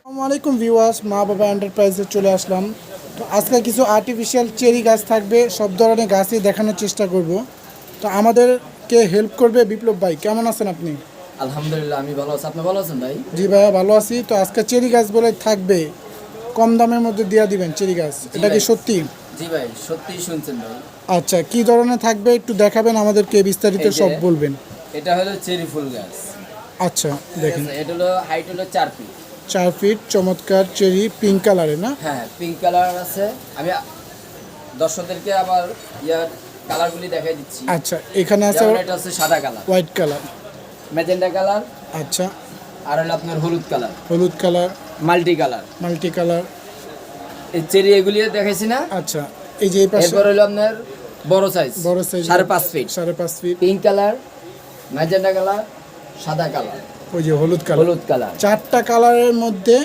আসসালামু আলাইকুম ভিউয়ার্স, মা বাবা এন্টারপ্রাইজে চলে আসলাম। তো আজকে কিছু আর্টিফিশিয়াল চেরি গাছ থাকবে, সব ধরনের গাছই দেখানোর চেষ্টা করব। তো আমাদেরকে হেল্প করবে বিপ্লব ভাই। কেমন আছেন আপনি? আলহামদুলিল্লাহ, আমি ভালো আছি। আপনি ভালো আছেন ভাই? জি ভাইয়া, ভালো আছি। তো আজকে চেরি গাছ বলে থাকবে, কম দামের মধ্যে দিয়ে দিবেন চেরি গাছ, এটা কি ভাই। সত্যি? জি ভাই, সত্যিই শুনছেন ভাই। আচ্ছা, কি ধরনের থাকবে একটু দেখাবেন আমাদেরকে, বিস্তারিত এই যে, সব বলবেন। এটা হলো চেরি ফুল গাছ। আচ্ছা ঠিক দেখেন, আছে, এটা হলো হাইট হলো 4 ফিট। 4 ফিট, চমৎকার চেরি, পিঙ্ক কালারে না? হ্যাঁ, পিঙ্ক কালার আছে। আমি দর্শকদেরকে আবার ইয়ার কালারগুলি দেখাই দিচ্ছি। আচ্ছা, এখানে আছে যেমন এটা হচ্ছে সাদা colour, white colour. Magenta colour, আচ্ছা, আর হলো আপনার হলুদ কালার, হলুদ colour, multi colour. Multi colour. এই চেরি এগুলি দেখাইছি না? আচ্ছা, এই যে এই পাশে এরপর হলো আপনার বড় সাইজ, বড় size 5.5 feet, 5.5 feet, pink colour, magenta colour, সাদা কালার, ওই যে হলুদ কালার। হলুদ কালার। 4টা কালারের মধ্যে